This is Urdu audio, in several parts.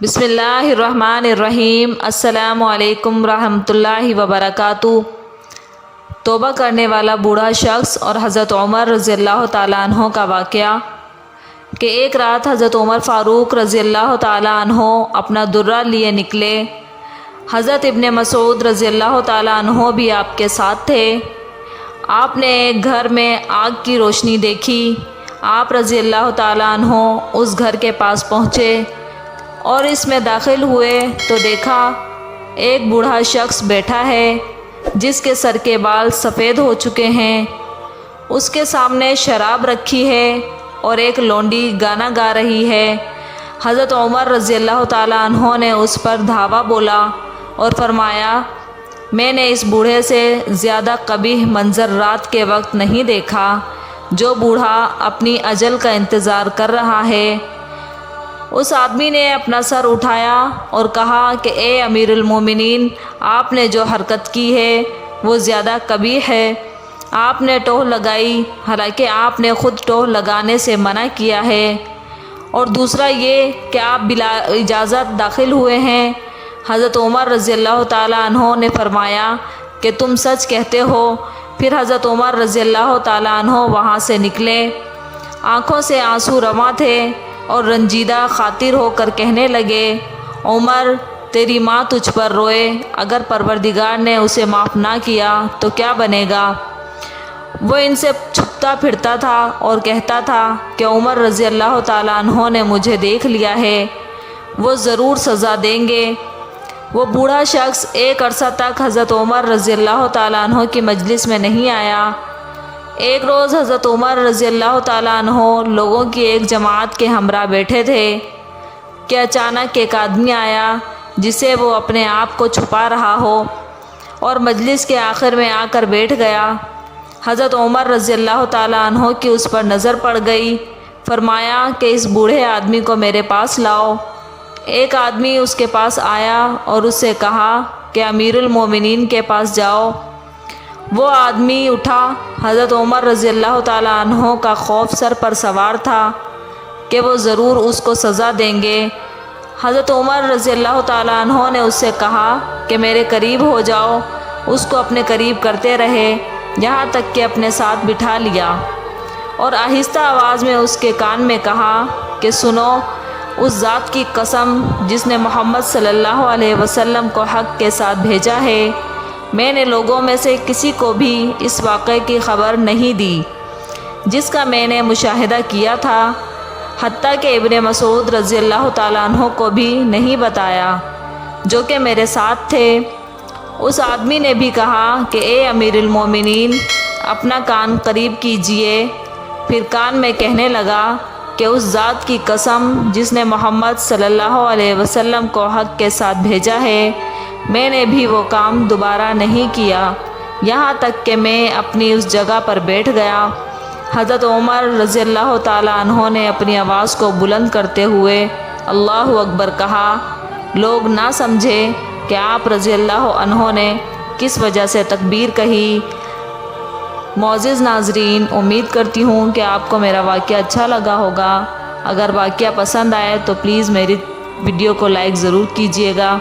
بسم اللہ الرحمن الرحیم۔ السلام علیکم ورحمۃ اللہ وبرکاتہ۔ توبہ کرنے والا بوڑھا شخص اور حضرت عمر رضی اللہ تعالیٰ عنہ کا واقعہ کہ ایک رات حضرت عمر فاروق رضی اللہ تعالیٰ عنہ اپنا درہ لیے نکلے۔ حضرت ابن مسعود رضی اللہ تعالیٰ عنہ بھی آپ کے ساتھ تھے۔ آپ نے ایک گھر میں آگ کی روشنی دیکھی۔ آپ رضی اللہ تعالیٰ عنہ اس گھر کے پاس پہنچے اور اس میں داخل ہوئے تو دیکھا ایک بوڑھا شخص بیٹھا ہے جس کے سر کے بال سفید ہو چکے ہیں۔ اس کے سامنے شراب رکھی ہے اور ایک لونڈی گانا گا رہی ہے۔ حضرت عمر رضی اللہ تعالیٰ عنہ نے اس پر دھاوا بولا اور فرمایا، میں نے اس بوڑھے سے زیادہ قبیح منظر رات کے وقت نہیں دیکھا، جو بوڑھا اپنی اجل کا انتظار کر رہا ہے۔ اس آدمی نے اپنا سر اٹھایا اور کہا کہ اے امیر المومنین، آپ نے جو حرکت کی ہے وہ زیادہ قبیح ہے۔ آپ نے ٹوہ لگائی، حالانکہ آپ نے خود ٹوہ لگانے سے منع کیا ہے، اور دوسرا یہ کہ آپ بلا اجازت داخل ہوئے ہیں۔ حضرت عمر رضی اللہ تعالیٰ عنہ نے فرمایا کہ تم سچ کہتے ہو۔ پھر حضرت عمر رضی اللہ تعالیٰ عنہ وہاں سے نکلے۔ آنکھوں سے آنسو رواں تھے اور رنجیدہ خاطر ہو کر کہنے لگے، عمر، تیری ماں تجھ پر روئے، اگر پروردگار نے اسے معاف نہ کیا تو کیا بنے گا؟ وہ ان سے چھپتا پھرتا تھا اور کہتا تھا کہ عمر رضی اللہ تعالیٰ عنہ نے مجھے دیکھ لیا ہے، وہ ضرور سزا دیں گے۔ وہ بوڑھا شخص ایک عرصہ تک حضرت عمر رضی اللہ تعالیٰ عنہ کی مجلس میں نہیں آیا۔ ایک روز حضرت عمر رضی اللہ تعالیٰ عنہ لوگوں کی ایک جماعت کے ہمراہ بیٹھے تھے کہ اچانک ایک آدمی آیا جسے وہ اپنے آپ کو چھپا رہا ہو اور مجلس کے آخر میں آ کر بیٹھ گیا۔ حضرت عمر رضی اللہ تعالیٰ عنہ کی اس پر نظر پڑ گئی۔ فرمایا کہ اس بوڑھے آدمی کو میرے پاس لاؤ۔ ایک آدمی اس کے پاس آیا اور اس سے کہا کہ امیر المومنین کے پاس جاؤ۔ وہ آدمی اٹھا۔ حضرت عمر رضی اللہ تعالیٰ عنہ کا خوف سر پر سوار تھا کہ وہ ضرور اس کو سزا دیں گے۔ حضرت عمر رضی اللہ تعالیٰ عنہ نے اس سے کہا کہ میرے قریب ہو جاؤ۔ اس کو اپنے قریب کرتے رہے یہاں تک کہ اپنے ساتھ بٹھا لیا اور آہستہ آواز میں اس کے کان میں کہا کہ سنو، اس ذات کی قسم جس نے محمد صلی اللہ علیہ وسلم کو حق کے ساتھ بھیجا ہے، میں نے لوگوں میں سے کسی کو بھی اس واقعے کی خبر نہیں دی جس کا میں نے مشاہدہ کیا تھا، حتیٰ کہ ابن مسعود رضی اللہ تعالیٰ عنہ کو بھی نہیں بتایا جو کہ میرے ساتھ تھے۔ اس آدمی نے بھی کہا کہ اے امیر المومنین، اپنا کان قریب کیجئے۔ پھر کان میں کہنے لگا کہ اس ذات کی قسم جس نے محمد صلی اللہ علیہ وسلم کو حق کے ساتھ بھیجا ہے، میں نے بھی وہ کام دوبارہ نہیں کیا یہاں تک کہ میں اپنی اس جگہ پر بیٹھ گیا۔ حضرت عمر رضی اللہ تعالیٰ عنہ نے اپنی آواز کو بلند کرتے ہوئے اللہ اکبر کہا۔ لوگ نہ سمجھے کہ آپ رضی اللہ عنہ نے کس وجہ سے تکبیر کہی۔ معزز ناظرین، امید کرتی ہوں کہ آپ کو میرا واقعہ اچھا لگا ہوگا۔ اگر واقعہ پسند آئے تو پلیز میری ویڈیو کو لائک ضرور کیجیے گا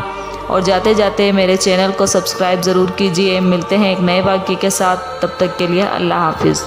اور جاتے جاتے میرے چینل کو سبسکرائب ضرور کیجیے۔ ملتے ہیں ایک نئے واقعے کے ساتھ، تب تک کے لیے اللہ حافظ۔